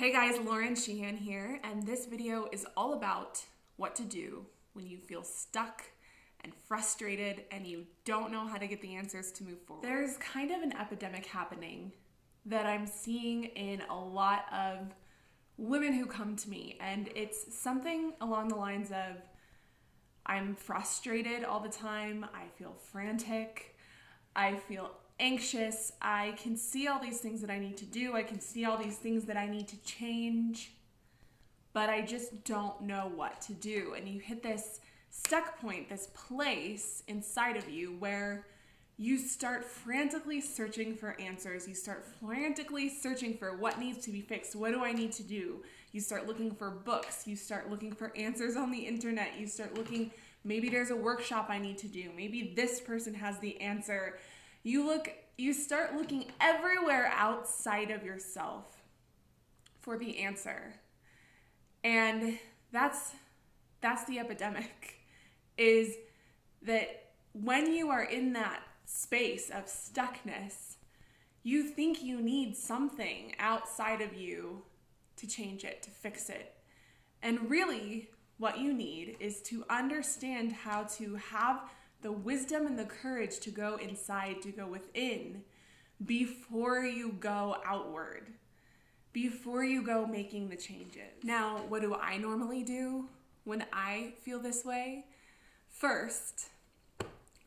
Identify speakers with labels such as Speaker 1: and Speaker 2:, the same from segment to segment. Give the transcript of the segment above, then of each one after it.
Speaker 1: Hey guys, Lauren Sheehan here, and this video is all about what to do when you feel stuck and frustrated and you don't know how to get the answers to move forward. There's kind of an epidemic happening that I'm seeing in a lot of women who come to me, and it's something along the lines of, I'm frustrated all the time, I feel frantic, I feel anxious, I can see all these things that I need to do, I can see all these things that I need to change, but I just don't know what to do. And you hit this stuck point, this place inside of you where you start frantically searching for answers. You start frantically searching for what needs to be fixed. What do I need to do? You start looking for books. You start looking for answers on the internet. You start looking, maybe there's a workshop I need to do. Maybe this person has the answer. You start looking everywhere outside of yourself for the answer. And that's the epidemic, is that when you are in that space of stuckness, you think you need something outside of you to change it, to fix it. And really, what you need is to understand how to have the wisdom and the courage to go inside, to go within, before you go outward, before you go making the changes. Now, what do I normally do when I feel this way? First,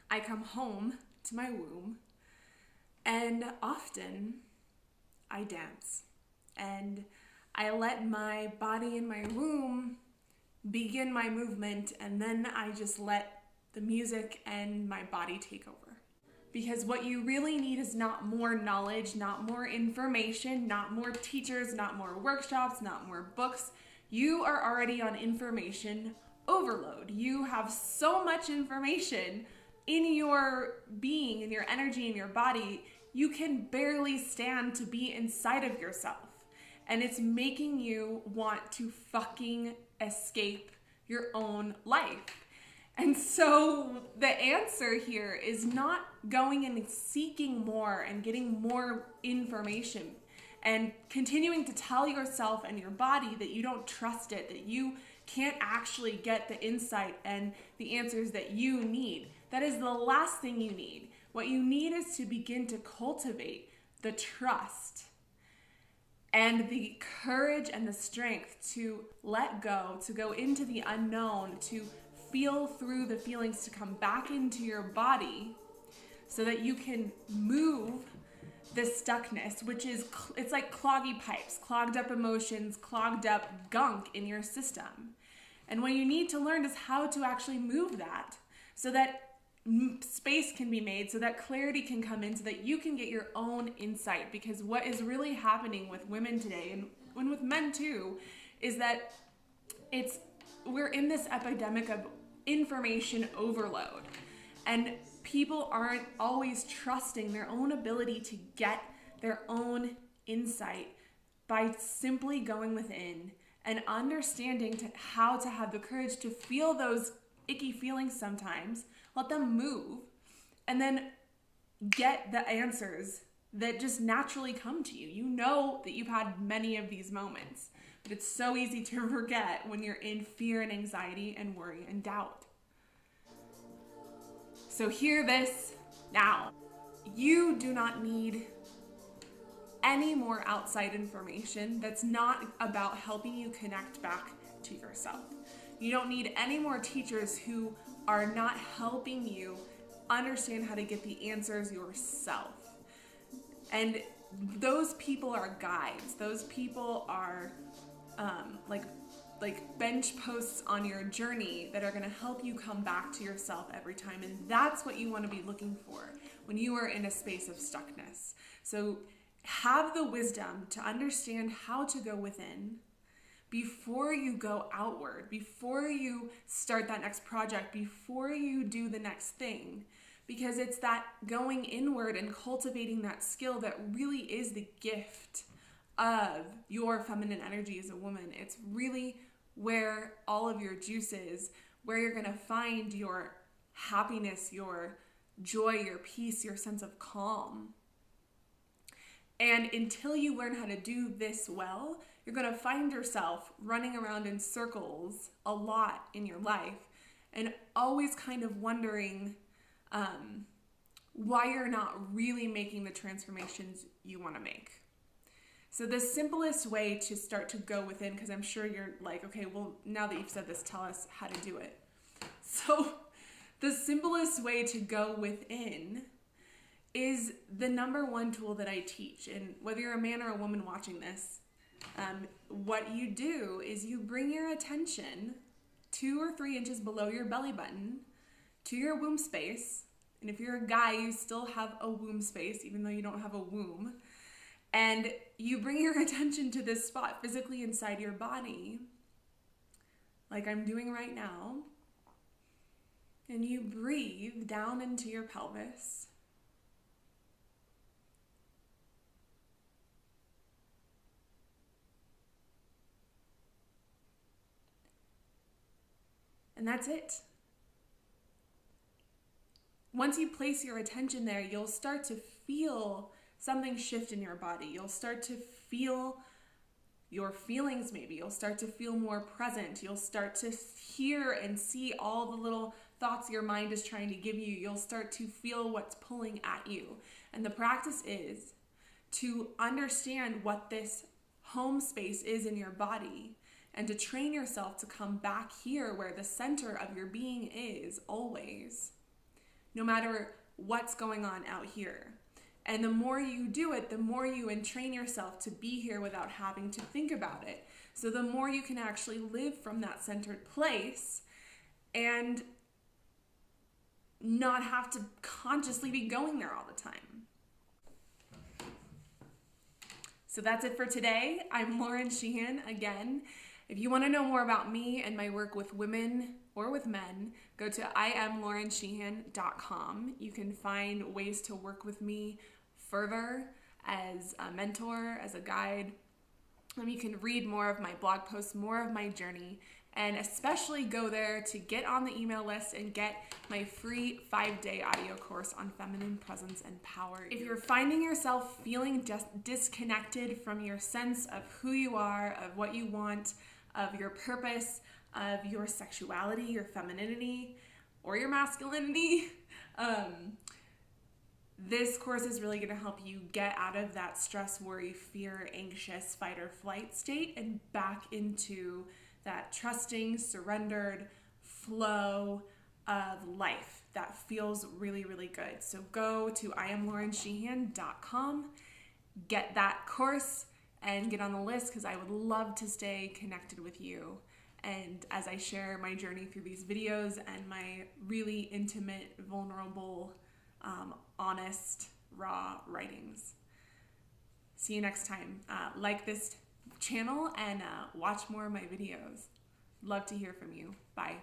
Speaker 1: I come home to my womb, and often I dance, and I let my body in my womb begin my movement, and then I just let the music and my body take over. Because what you really need is not more knowledge, not more information, not more teachers, not more workshops, not more books. You are already on information overload. You have so much information in your being, in your energy, in your body, you can barely stand to be inside of yourself. And it's making you want to fucking escape your own life. And so the answer here is not going and seeking more and getting more information and continuing to tell yourself and your body that you don't trust it, that you can't actually get the insight and the answers that you need. That is the last thing you need. What you need is to begin to cultivate the trust and the courage and the strength to let go, to go into the unknown, to feel through the feelings, to come back into your body so that you can move the stuckness, which is, it's like cloggy pipes, clogged up emotions, clogged up gunk in your system. And what you need to learn is how to actually move that so that space can be made, so that clarity can come in, so that you can get your own insight. Because what is really happening with women today, and with men too, is that we're in this epidemic of information overload, and people aren't always trusting their own ability to get their own insight by simply going within and understanding how to have the courage to feel those icky feelings sometimes, let them move, and then get the answers that just naturally come to you. You know that you've had many of these moments, but it's so easy to forget when you're in fear and anxiety and worry and doubt. So hear this now. You do not need any more outside information that's not about helping you connect back to yourself. You don't need any more teachers who are not helping you understand how to get the answers yourself. And those people are guides. Those people are like bench posts on your journey that are going to help you come back to yourself every time. And that's what you want to be looking for when you are in a space of stuckness. So have the wisdom to understand how to go within before you go outward, before you start that next project, before you do the next thing. Because it's that going inward and cultivating that skill that really is the gift of your feminine energy as a woman. It's really where all of your juice is, where you're going to find your happiness, your joy, your peace, your sense of calm. And until you learn how to do this well, you're going to find yourself running around in circles a lot in your life and always kind of wondering why you're not really making the transformations you want to make. So the simplest way to start to go within, because I'm sure you're like, okay, well, now that you've said this, tell us how to do it. So the simplest way to go within is the number one tool that I teach. And whether you're a man or a woman watching this, what you do is you bring your attention 2 or 3 inches below your belly button to your womb space. And if you're a guy, you still have a womb space, even though you don't have a womb. And you bring your attention to this spot physically inside your body, like I'm doing right now. And you breathe down into your pelvis. And that's it. Once you place your attention there, you'll start to feel something shift in your body. You'll start to feel your feelings maybe. You'll start to feel more present. You'll start to hear and see all the little thoughts your mind is trying to give you. You'll start to feel what's pulling at you. And the practice is to understand what this home space is in your body and to train yourself to come back here where the center of your being is always, no matter what's going on out here. And the more you do it, the more you entrain yourself to be here without having to think about it. So the more you can actually live from that centered place and not have to consciously be going there all the time. So that's it for today. I'm Lauren Sheehan again. If you want to know more about me and my work with women or with men, go to IamLaurenSheehan.com. You can find ways to work with me further as a mentor, as a guide. You can read more of my blog posts, more of my journey, and especially go there to get on the email list and get my free 5-day audio course on feminine presence and power. If you're finding yourself feeling disconnected from your sense of who you are, of what you want, of your purpose, of your sexuality, your femininity, or your masculinity, this course is really going to help you get out of that stress, worry, fear, anxious, fight or flight state and back into that trusting, surrendered flow of life that feels really, really good. So go to IamLaurenSheehan.com, get that course, and get on the list because I would love to stay connected with you. And as I share my journey through these videos and my really intimate, vulnerable, honest, raw writings. See you next time. Like this channel and watch more of my videos. Love to hear from you. Bye.